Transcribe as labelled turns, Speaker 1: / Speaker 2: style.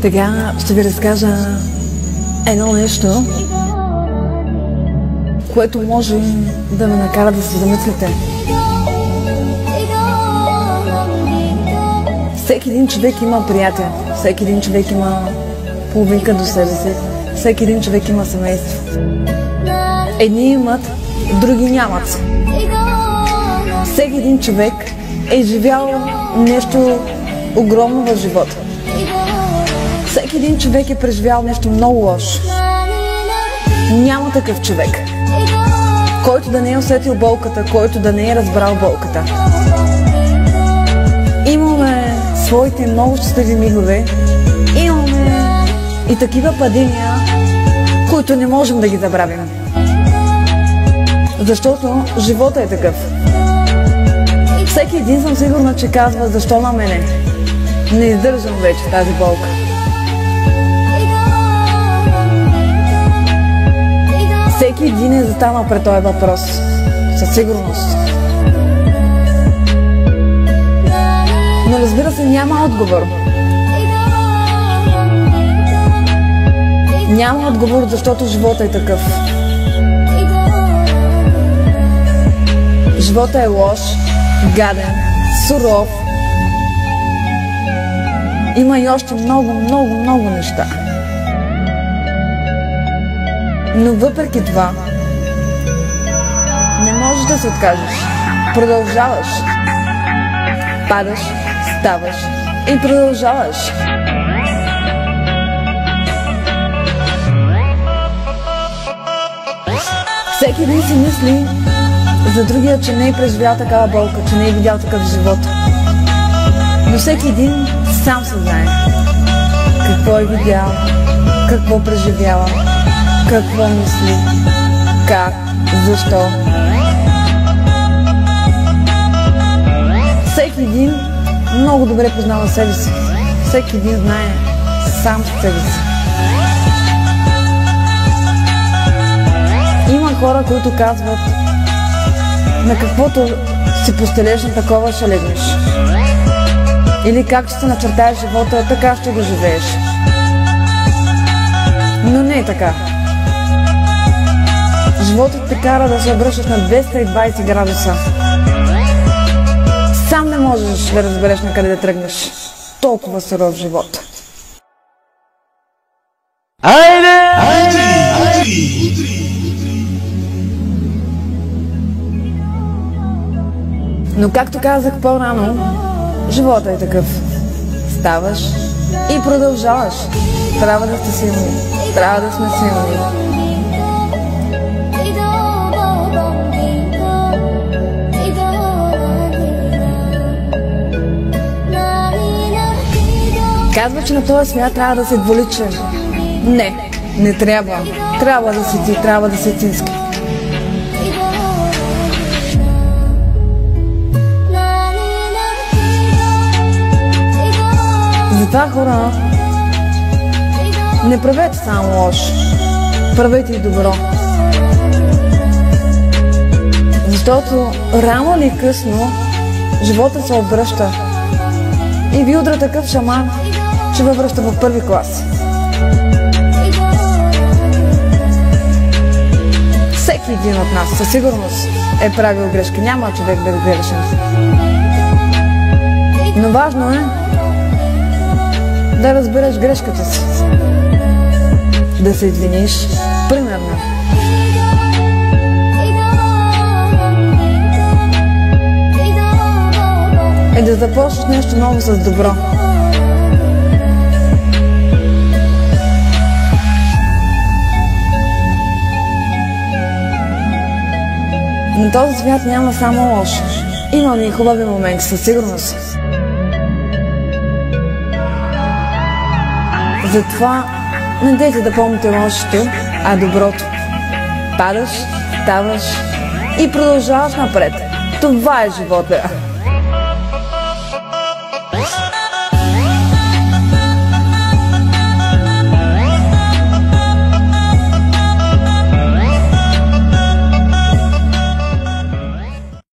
Speaker 1: Сега ще ви разкажа едно нещо, което може да ме накара да се замислите. Всеки един човек има приятел, всеки един човек има половинка до себе си, всеки един човек има семейство. Едни имат, други нямат. Всеки един човек е живял нещо огромно в живота. Всеки един човек е преживял нещо много лошо. Няма такъв човек, който да не е усетил болката, който да не е разбрал болката. Имаме своите много щастливи мигове, имаме и такива падения, които не можем да ги забравим. Защото живота е такъв. Всеки един съм сигурна, че казва: защо на мене? Не издържам вече тази болка. Всеки един е застанал пред този въпрос, със сигурност. Но разбира се, няма отговор. Няма отговор, защото живота е такъв. Живота е лош, гаден, суров. Има и още много неща. Но въпреки това, не можеш да се откажеш. Продължаваш. Падаш, ставаш и продължаваш. Всеки един си мисли за другия, че не е преживял такава болка, че не е видял такъв живот. Но всеки един сам се знае какво е видял, какво преживява, какво мисли, как, защо. Всеки един много добре познава себе си. Всеки един знае сам себе си. Има хора, които казват: на каквото си постелеш, на такова ще легнеш. Или както се начертаеш живота, така ще го живееш. Но не е така. Животът те кара да се обръщаш на 220 градуса. Сам не можеш да разбереш на къде да тръгнеш. Толкова суров живот.
Speaker 2: Айде!
Speaker 1: Но както казах по-рано, живота е такъв. Ставаш и продължаваш. Трябва да сте силни. Трябва да сме силни. Казва, че на този свят трябва да се двуличен. Не трябва. Трябва да си ти, трябва да си истински. Затова, хора, не правете само лошо, правете и добро. Защото рано или късно живота се обръща и ви удра такъв шамар, че ви връща в първи клас. Всеки един от нас със сигурност е правил грешки. Няма човек да е грешен. Но важно е да разбереш грешката си. Да се извиниш, примерно. И да започнеш нещо ново с добро. На този свят няма само лошо. Има и хубави моменти, със сигурност. Затова не дейте да помните лошото, а доброто. Падаш, ставаш и продължаваш напред. Това е живота.